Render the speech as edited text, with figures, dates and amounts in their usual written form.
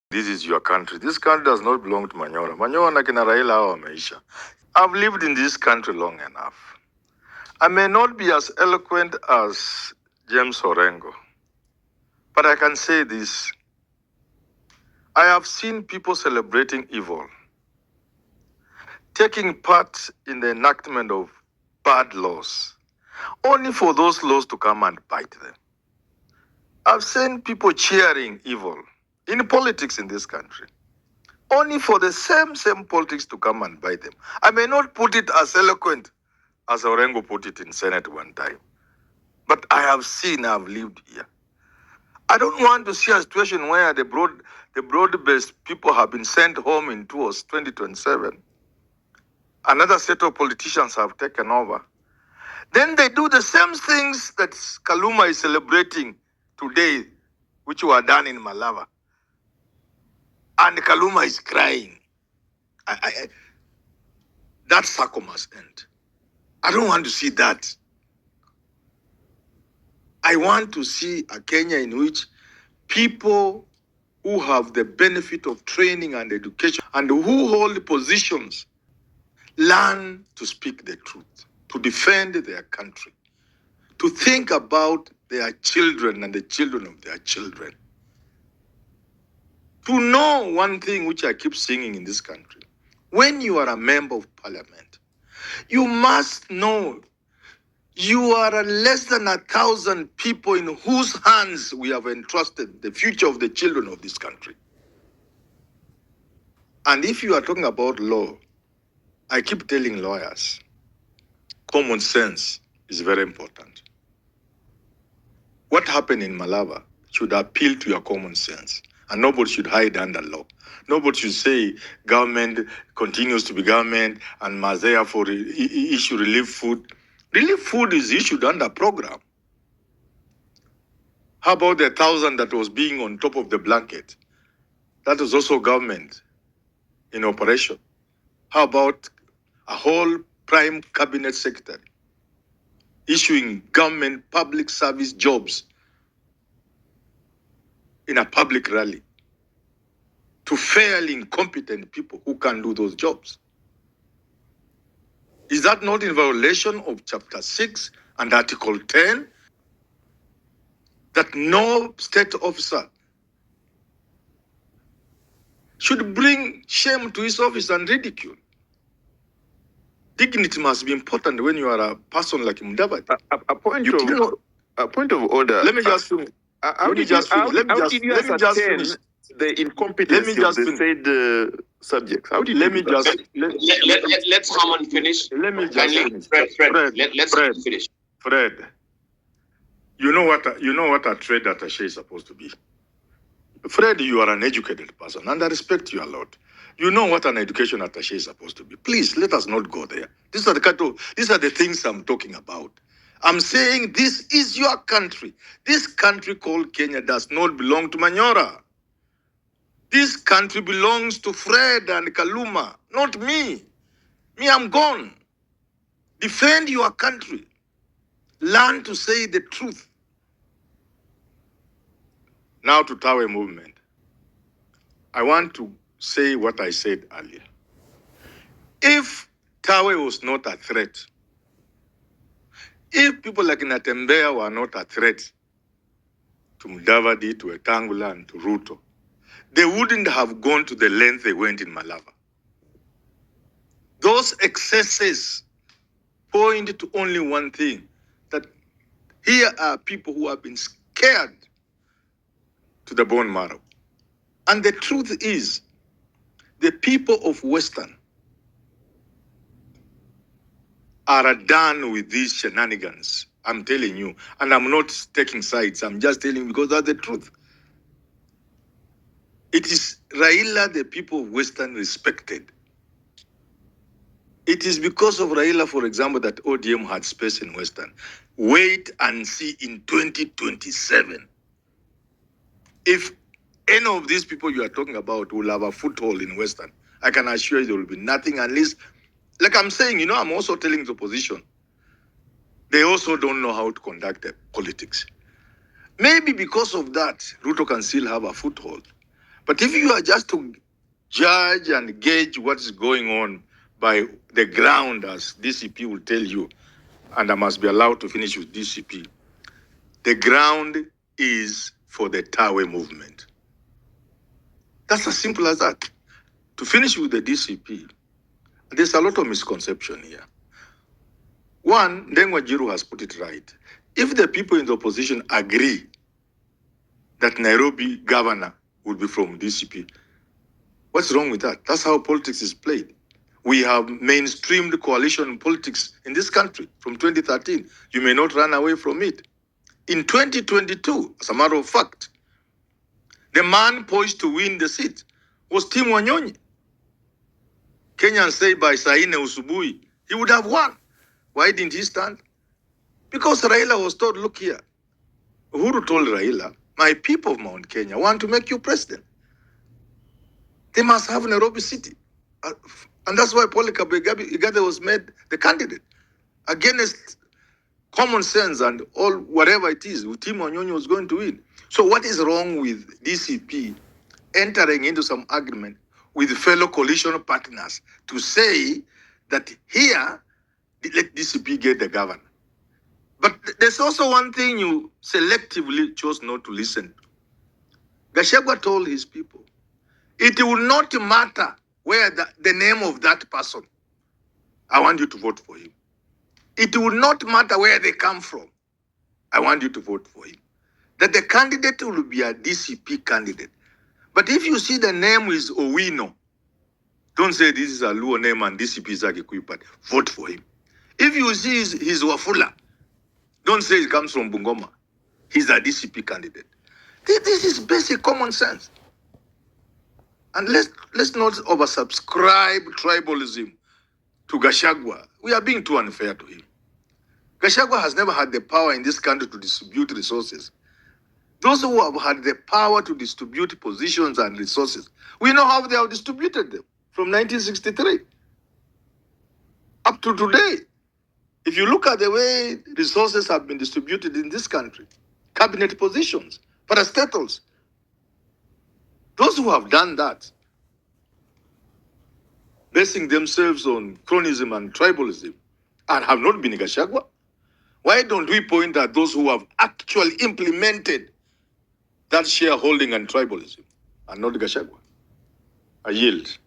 This is your country. This country does not belong to Msnyora. Msnyora na kina Raila hawa wameisha. I've lived in this country long enough. I may not be as eloquent as James Orengo, but I can say this. I have seen people celebrating evil, taking part in the enactment of bad laws, only for those laws to come and bite them. I've seen people cheering evil in politics in this country, only for the same politics to come and bite them. I may not put it as eloquent as Orengo put it in Senate one time, but I have seen, I've lived here. I don't want to see a situation where the broad-based people have been sent home in 2027. Another set of politicians have taken over. Then they do the same things that Kaluma is celebrating today, which were done in Malava. And Kaluma is crying. That circle must end. I don't want to see that. I want to see a Kenya in which people who have the benefit of training and education and who hold positions learn to speak the truth, to defend their country, to think about their children and the children of their children. To know one thing which I keep singing in this country, when you are a member of parliament, you must know you are less than 1,000 people in whose hands we have entrusted the future of the children of this country. And if you are talking about law, I keep telling lawyers, common sense is very important. What happened in Malava should appeal to your common sense, and nobody should hide under law. Nobody should say government continues to be government and must therefore issue relief food. Relief food is issued under program. How about the 1,000 that was being on top of the blanket? That was also government in operation. How about a whole prime cabinet secretary issuing government public service jobs in a public rally to fairly incompetent people who can do those jobs? Is that not in violation of Chapter 6 and Article 10? That no state officer should bring shame to his office and ridicule. Dignity must be important when you are a person like Mudavadi. A point of order. Let me just finish. How did you ascertain the incompetency of the said subjects? How did let's Herman finish. Let me just finish. Fred, finish. Fred, you know what a trade attaché is supposed to be. Fred, you are an educated person, and I respect you a lot. You know what an education attaché is supposed to be. Please, let us not go there. These are the things I'm talking about. I'm saying this is your country. This country called Kenya does not belong to Msnyora. This country belongs to Fred and Kaluma, not me. Me, I'm gone. Defend your country. Learn to say the truth. Now to Tawe movement. I want to say what I said earlier. If Tawe was not a threat, if people like Natembeya were not a threat to Mudavadi, to Etangula, and to Ruto, they wouldn't have gone to the length they went in Malava. Those excesses point to only one thing, that here are people who have been scared to the bone marrow. And the truth is, the people of Western are done with these shenanigans. I'm telling you. And I'm not taking sides. I'm just telling you because that's the truth. It is Raila the people of Western respected. It is because of Raila, for example, that ODM had space in Western. Wait and see in 2027. If any of these people you are talking about will have a foothold in Western, I can assure you there will be nothing unless, like I'm saying, I'm also telling the opposition, they also don't know how to conduct politics. Maybe because of that, Ruto can still have a foothold. But if you are just to judge and gauge what is going on by the ground, as DCP will tell you, and I must be allowed to finish with DCP, the ground is for the Tawe movement. That's as simple as that. To finish with the DCP, there's a lot of misconception here. One, Ndengwa Jiru has put it right. If the people in the opposition agree that Nairobi governor will be from DCP, what's wrong with that? That's how politics is played. We have mainstreamed coalition politics in this country from 2013. You may not run away from it. In 2022, as a matter of fact, the man poised to win the seat was Tim Wanyonyi. Kenyans say by Saine Usubui, he would have won. Why didn't he stand? Because Raila was told, look here. Uhuru told Raila, my people of Mount Kenya want to make you president. They must have Nairobi City. And that's why Polycarp Igade was made the candidate against common sense and all whatever it is. Tim Wanyonyi was going to win. So what is wrong with DCP entering into some agreement with fellow coalition partners to say that here, let DCP get the governor? But there's also one thing you selectively chose not to listen to. Gachagua told his people, it will not matter where the name of that person, I want you to vote for him. It will not matter where they come from. I want you to vote for him. That the candidate will be a DCP candidate. But if you see the name is Owino, don't say this is a Luo name and DCP is a Gikuyu party. Vote for him. If you see his Wafula, don't say it comes from Bungoma. He's a DCP candidate. This is basic common sense. And let's not oversubscribe tribalism to Gachagua. We are being too unfair to him. Gachagua has never had the power in this country to distribute resources. Those who have had the power to distribute positions and resources, we know how they have distributed them from 1963 up to today. If you look at the way resources have been distributed in this country, cabinet positions, parastatals, those who have done that, basing themselves on cronism and tribalism, and have not been Gachagua, why don't we point at those who have actually implemented that shareholding and tribalism, and not Gachagua? I yield.